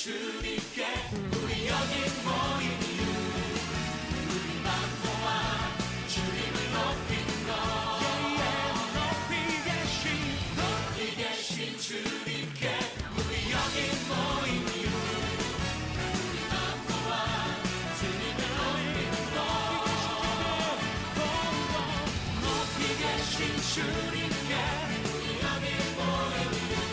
주님께 우리 여기 모인 이유 우리만 모아 주님을 높이는 것 높이 계신 주님께 우리 여기 모인 이유 우리만 모아 주님을 높이는 것 높이 계신 주님께 우리 여기 모인 이유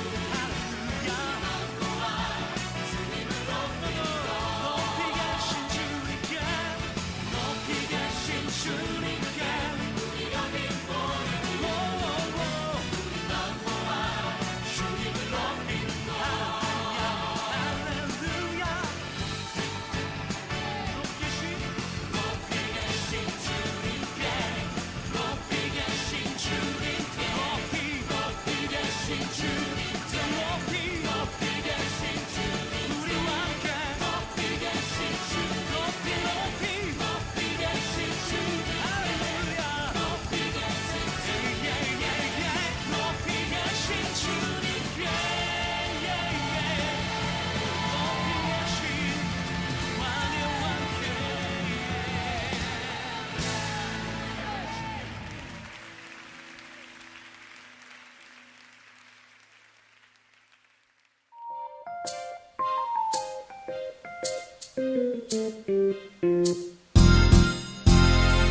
주님께 우리 여기 모인 이유 우리만 모아 주님을 높이는 것 할렐루야 높이 계신 주님께 높이 계신 주님께 높이 계신 주님께 높이 계신 주님 우리와 함께 높이 계신 주님 높이 계신 주님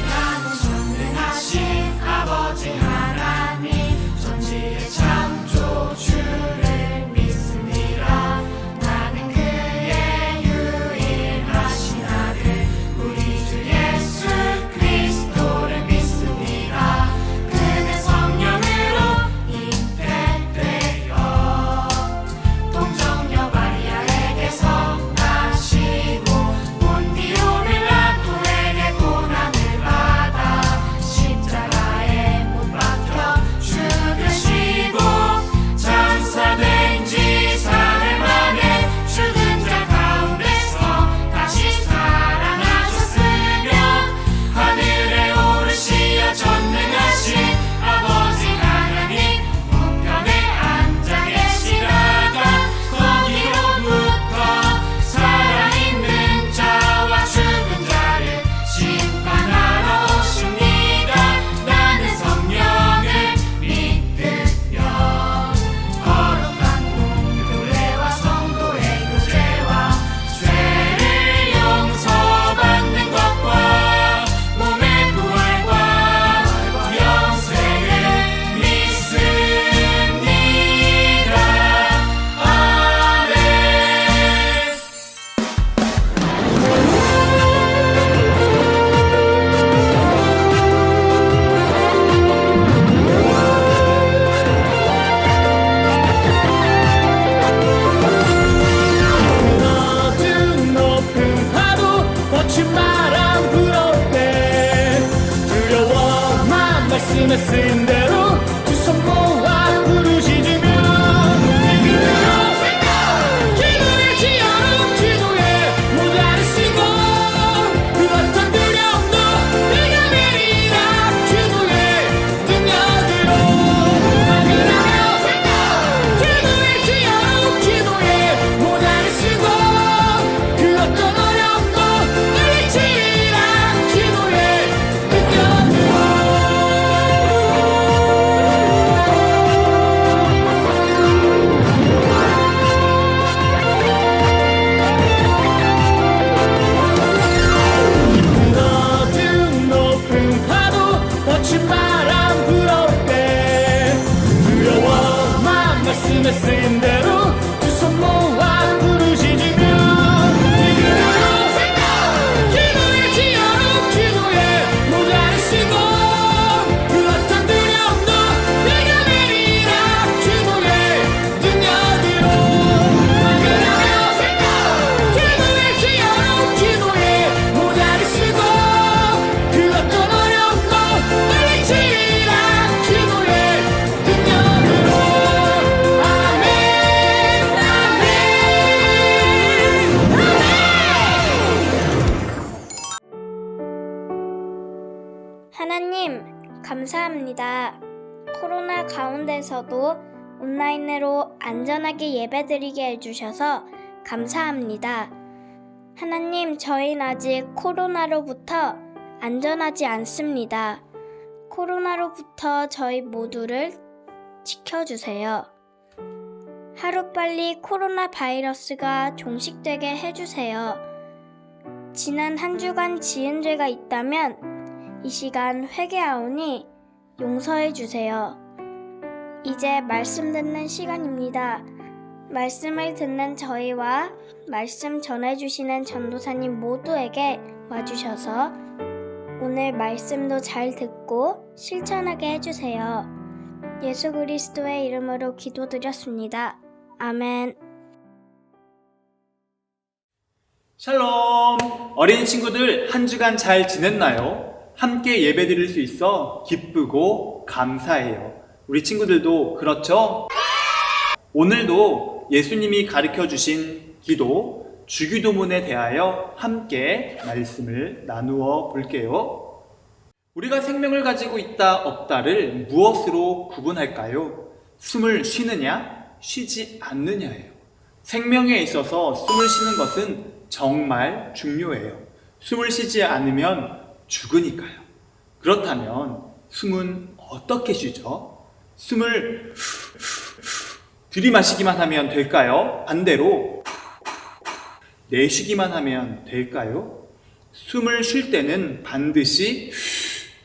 나는 전능하신 아버지 하나님 전지의 창조주를 믿습니다. 나는 그의 유일하신 아들 우리 주 예수 그리스도를 믿습니다. 그는 성령으로 잉태되어 동정녀 마리아에게서 나시고 본디오 빌라토에게 고난을 받아 십자가에 못 박혀 죽으시고 장사된 지 사흘 만에 죽은 자 가운데서 다시 살아나셨으며 하늘에 오르시어 전능하신 아버지 하나님 우편에 앉아 계시다가 거기로부터 살아있는 자와 죽은 자를 심판하러 오십니다. 나는 성령을 믿으며 거룩한 공교회와 성도의 교제와 죄를 용서받는 것과 몸의 부활과 영생을 믿습니다. 아멘. 어둠 높은 파도 거친 바람 불어올 때 두려워만 말씀에 쓴 대로 두 손 모아 부르짖으며 기도의 지어로 기도에 모자를 쓰고 그 어떤 두려움도 내가 내리라 기도의 능력으로 기도의 지어로 기도에 모자를 쓰고 그 어떤 어려움도 물리치리라 기도의 능력으로 어둠 높은 파도 거친 바람 불어올 때 두려워만 말씀에 쓴 대로 감사합니다. 코로나 가운데서도 온라인으로 안전하게 예배드리게 해주셔서 감사합니다. 하나님, 저희는 아직 코로나로부터 안전하지 않습니다. 코로나로부터 저희 모두를 지켜주세요. 하루빨리 코로나 바이러스가 종식되게 해주세요. 지난 한 주간 지은 죄가 있다면 이 시간 회개하오니 용서해 주세요. 이제 말씀 듣는 시간입니다. 말씀을 듣는 저희와 말씀 전해주시는 전도사님 모두에게 와주셔서 오늘 말씀도 잘 듣고 실천하게 해주세요. 예수 그리스도의 이름으로 기도드렸습니다. 아멘. 샬롬! 어린 친구들 한 주간 잘 지냈나요? 함께 예배드릴 수 있어 기쁘고 감사해요. 우리 친구들도 그렇죠? 오늘도 예수님이 가르쳐 주신 기도, 주기도문에 대하여 함께 말씀을 나누어 볼게요. 우리가 생명을 가지고 있다 없다를 무엇으로 구분할까요? 숨을 쉬느냐, 쉬지 않느냐예요. 생명에 있어서 숨을 쉬는 것은 정말 중요해요. 숨을 쉬지 않으면 죽으니까요. 그렇다면 숨은 어떻게 쉬죠? 숨을 들이마시기만 하면 될까요? 반대로 내쉬기만 하면 될까요? 숨을 쉴 때는 반드시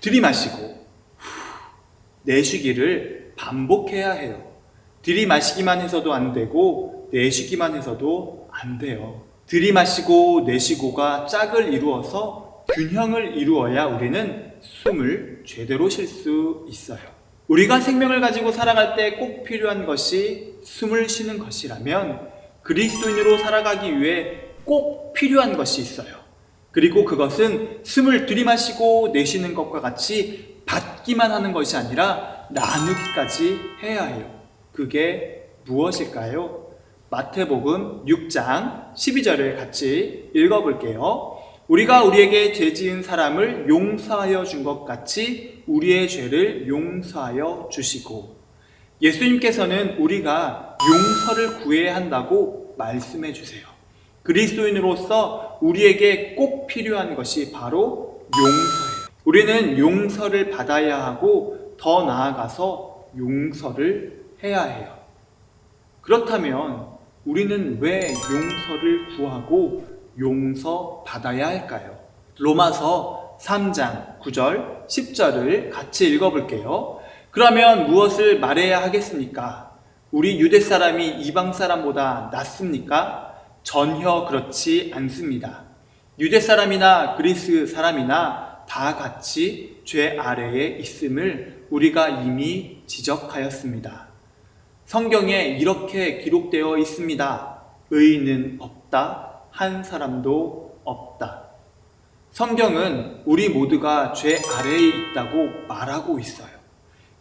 들이마시고 내쉬기를 반복해야 해요. 들이마시기만 해서도 안 되고 내쉬기만 해서도 안 돼요. 들이마시고 내쉬고가 짝을 이루어서 균형을 이루어야 우리는 숨을 제대로 쉴 수 있어요. 우리가 생명을 가지고 살아갈 때 꼭 필요한 것이 숨을 쉬는 것이라면 그리스도인으로 살아가기 위해 꼭 필요한 것이 있어요. 그리고 그것은 숨을 들이마시고 내쉬는 것과 같이 받기만 하는 것이 아니라 나누기까지 해야 해요. 그게 무엇일까요? 마태복음 6장 12절을 같이 읽어볼게요. 우리가 우리에게 죄 지은 사람을 용서하여 준 것 같이 우리의 죄를 용서하여 주시고, 예수님께서는 우리가 용서를 구해야 한다고 말씀해 주세요. 그리스도인으로서 우리에게 꼭 필요한 것이 바로 용서예요. 우리는 용서를 받아야 하고 더 나아가서 용서를 해야 해요. 그렇다면 우리는 왜 용서를 구하고 용서받아야 할까요? 로마서 3장 9절 10절을 같이 읽어볼게요. 그러면 무엇을 말해야 하겠습니까? 우리 유대 사람이 이방 사람보다 낫습니까? 전혀 그렇지 않습니다. 유대 사람이나 그리스 사람이나 다 같이 죄 아래에 있음을 우리가 이미 지적하였습니다. 성경에 이렇게 기록되어 있습니다. 의인은 없다. 한 사람도 없다. 성경은 우리 모두가 죄 아래에 있다고 말하고 있어요.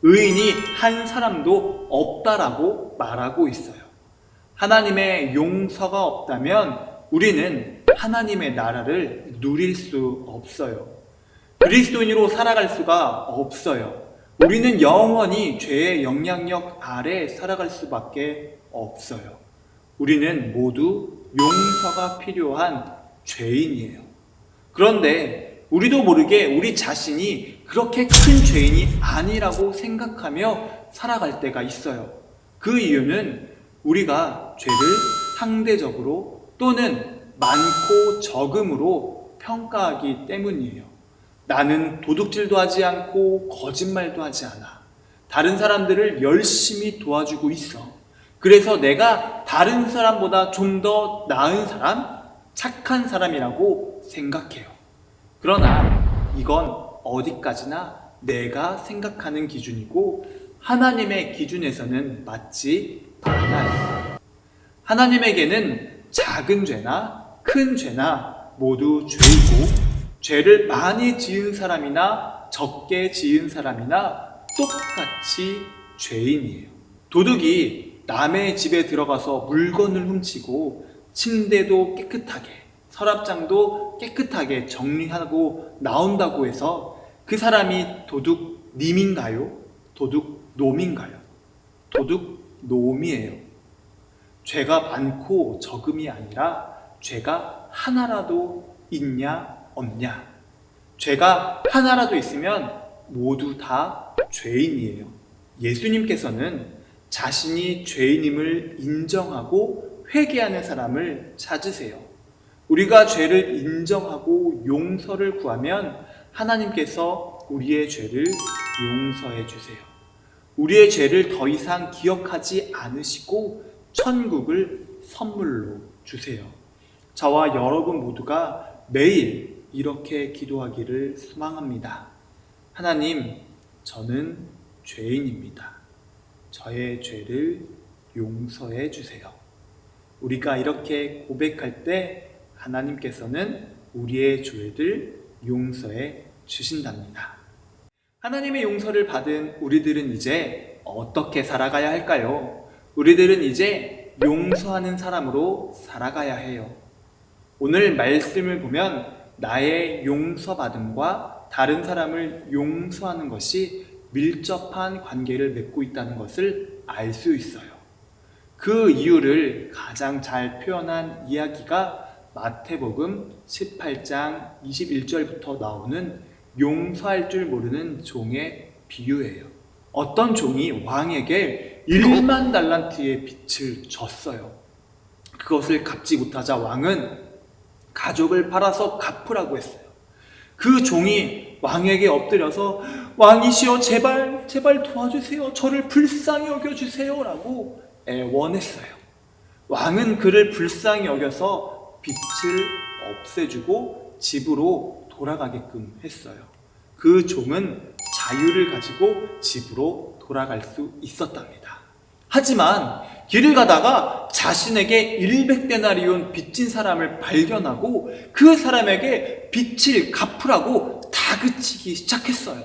의인이 한 사람도 없다라고 말하고 있어요. 하나님의 용서가 없다면 우리는 하나님의 나라를 누릴 수 없어요. 그리스도인으로 살아갈 수가 없어요. 우리는 영원히 죄의 영향력 아래 살아갈 수밖에 없어요. 우리는 모두 용서가 필요한 죄인이에요. 그런데 우리도 모르게 우리 자신이 그렇게 큰 죄인이 아니라고 생각하며 살아갈 때가 있어요. 그 이유는 우리가 죄를 상대적으로 또는 많고 적음으로 평가하기 때문이에요. 나는 도둑질도 하지 않고 거짓말도 하지 않아. 다른 사람들을 열심히 도와주고 있어. 그래서 내가 다른 사람보다 좀 더 나은 사람, 착한 사람이라고 생각해요. 그러나 이건 어디까지나 내가 생각하는 기준이고 하나님의 기준에서는 맞지 않아요. 하나님에게는 작은 죄나 큰 죄나 모두 죄이고, 죄를 많이 지은 사람이나 적게 지은 사람이나 똑같이 죄인이에요. 도둑이 남의 집에 들어가서 물건을 훔치고 침대도 깨끗하게, 서랍장도 깨끗하게 정리하고 나온다고 해서 그 사람이 도둑 도둑님인가요? 도둑놈인가요? 도둑놈이에요. 죄가 많고 적음이 아니라 죄가 하나라도 있냐 없냐. 죄가 하나라도 있으면 모두 다 죄인이에요. 예수님께서는 자신이 죄인임을 인정하고 회개하는 사람을 찾으세요. 우리가 죄를 인정하고 용서를 구하면 하나님께서 우리의 죄를 용서해 주세요. 우리의 죄를 더 이상 기억하지 않으시고 천국을 선물로 주세요. 저와 여러분 모두가 매일 이렇게 기도하기를 소망합니다. 하나님, 저는 죄인입니다. 저의 죄를 용서해 주세요. 우리가 이렇게 고백할 때 하나님께서는 우리의 죄를 용서해 주신답니다. 하나님의 용서를 받은 우리들은 이제 어떻게 살아가야 할까요? 우리들은 이제 용서하는 사람으로 살아가야 해요. 오늘 말씀을 보면 나의 용서받음과 다른 사람을 용서하는 것이 밀접한 관계를 맺고 있다는 것을 알 수 있어요. 그 이유를 가장 잘 표현한 이야기가 마태복음 18장 21절부터 나오는 용서할 줄 모르는 종의 비유예요. 어떤 종이 왕에게 1만 달란트의 빚을 졌어요. 그것을 갚지 못하자 왕은 가족을 팔아서 갚으라고 했어요. 그 종이 왕에게 엎드려서 왕이시여 제발 도와주세요. 저를 불쌍히 여겨주세요 라고 애원했어요. 왕은 그를 불쌍히 여겨서 빚을 없애주고 집으로 돌아가게끔 했어요. 그 종은 자유를 가지고 집으로 돌아갈 수 있었답니다. 하지만 길을 가다가 자신에게 100데나리온 빚진 사람을 발견하고 그 사람에게 빚을 갚으라고 다그치기 시작했어요.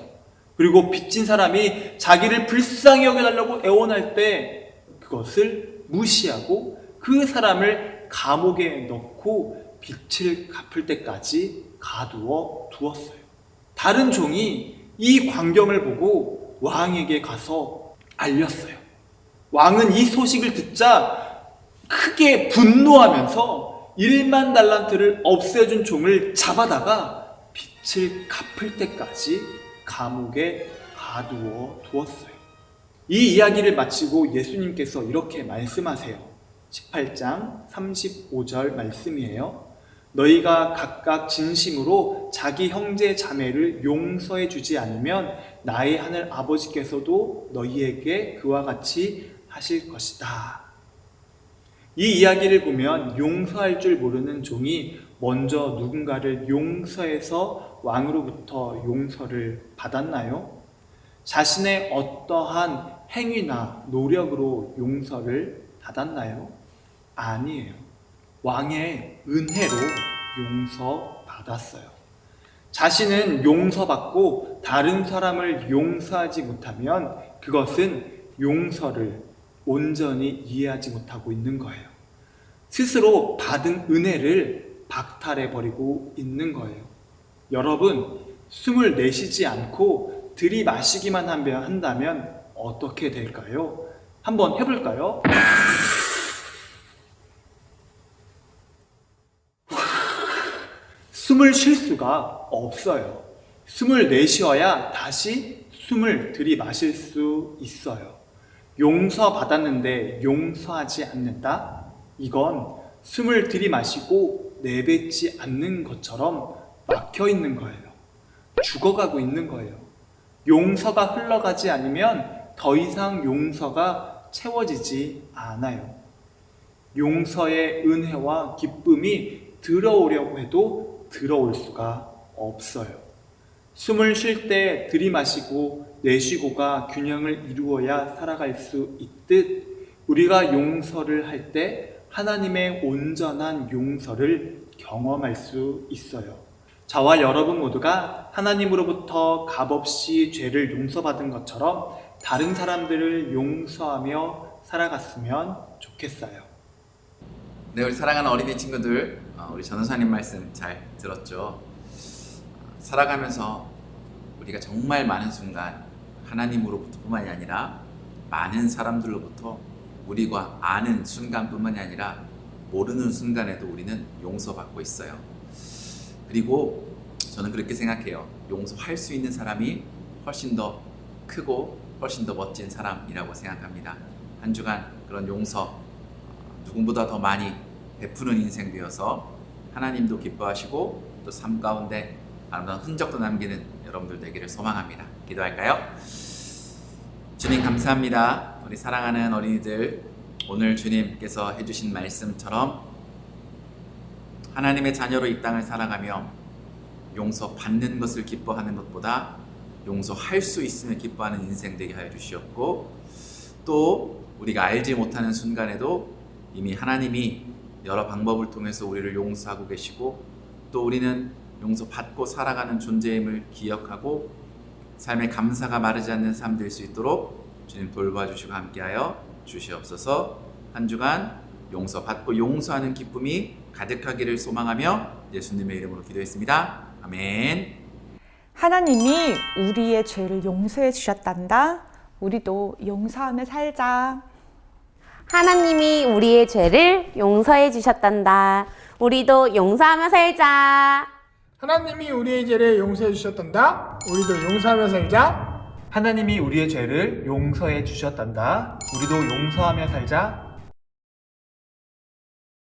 그리고 빚진 사람이 자기를 불쌍히 여겨달라고 애원할 때 그것을 무시하고 그 사람을 감옥에 넣고 빚을 갚을 때까지 가두어 두었어요. 다른 종이 이 광경을 보고 왕에게 가서 알렸어요. 왕은 이 소식을 듣자 크게 분노하면서 1만 달란트를 없애준 종을 잡아다가 빚을 갚을 때까지 감옥에 가두어 두었어요. 이 이야기를 마치고 예수님께서 이렇게 말씀하세요. 18장 35절 말씀이에요. 너희가 각각 진심으로 자기 형제 자매를 용서해 주지 않으면 나의 하늘 아버지께서도 너희에게 그와 같이 하실 것이다. 이 이야기를 보면 용서할 줄 모르는 종이 먼저 누군가를 용서해서 왕으로부터 용서를 받았나요? 자신의 어떠한 행위나 노력으로 용서를 받았나요? 아니에요. 왕의 은혜로 용서받았어요. 자신은 용서받고 다른 사람을 용서하지 못하면 그것은 용서를 온전히 이해하지 못하고 있는 거예요. 스스로 받은 은혜를 박탈해버리고 있는 거예요. 여러분, 숨을 내쉬지 않고 들이마시기만 한다면 어떻게 될까요? 한번 해볼까요? 숨을 쉴 수가 없어요. 숨을 내쉬어야 다시 숨을 들이마실 수 있어요. 용서받았는데 용서하지 않는다? 이건 숨을 들이마시고 내뱉지 않는 것처럼 막혀 있는 거예요. 죽어가고 있는 거예요. 용서가 흘러가지 않으면 더 이상 용서가 채워지지 않아요. 용서의 은혜와 기쁨이 들어오려고 해도 들어올 수가 없어요. 숨을 쉴 때 들이마시고 내쉬고가 균형을 이루어야 살아갈 수 있듯 우리가 용서를 할 때 하나님의 온전한 용서를 경험할 수 있어요. 저와 여러분 모두가 하나님으로부터 값없이 죄를 용서받은 것처럼 다른 사람들을 용서하며 살아갔으면 좋겠어요. 네, 우리 사랑하는 어린이 친구들, 우리 전도사님 말씀 잘 들었죠? 살아가면서 우리가 정말 많은 순간 하나님으로부터뿐만이 아니라 많은 사람들로부터 우리가 아는 순간뿐만이 아니라 모르는 순간에도 우리는 용서받고 있어요. 그리고 저는 그렇게 생각해요. 용서할 수 있는 사람이 훨씬 더 크고 훨씬 더 멋진 사람이라고 생각합니다. 한 주간 그런 용서 누구보다 더 많이 베푸는 인생 되어서 하나님도 기뻐하시고 또 삶 가운데 아름다운 흔적도 남기는 여러분들 되기를 소망합니다. 기도할까요? 주님 감사합니다. 우리 사랑하는 어린이들, 오늘 주님께서 해주신 말씀처럼 하나님의 자녀로 이 땅을 살아가며 용서받는 것을 기뻐하는 것보다 용서할 수 있음을 기뻐하는 인생 되게 하여 주시옵고, 또 우리가 알지 못하는 순간에도 이미 하나님이 여러 방법을 통해서 우리를 용서하고 계시고, 또 우리는 용서받고 살아가는 존재임을 기억하고 삶의 감사가 마르지 않는 삶 될 수 있도록 주님 돌봐주시고 함께하여 주시옵소서. 한 주간 용서받고 용서하는 기쁨이 가득하기를 소망하며 예수님의 이름으로 기도했습니다. 아멘. 하나님이 우리의 죄를 용서해 주셨단다. 우리도 용서하며 살자. 하나님이 우리의 죄를 용서해 주셨단다. 우리도 용서하며 살자. 하나님이 우리의 죄를 용서해 주셨단다. 우리도 용서하며 살자. 하나님이 우리의 죄를 용서해 주셨단다. 우리도 용서하며 살자.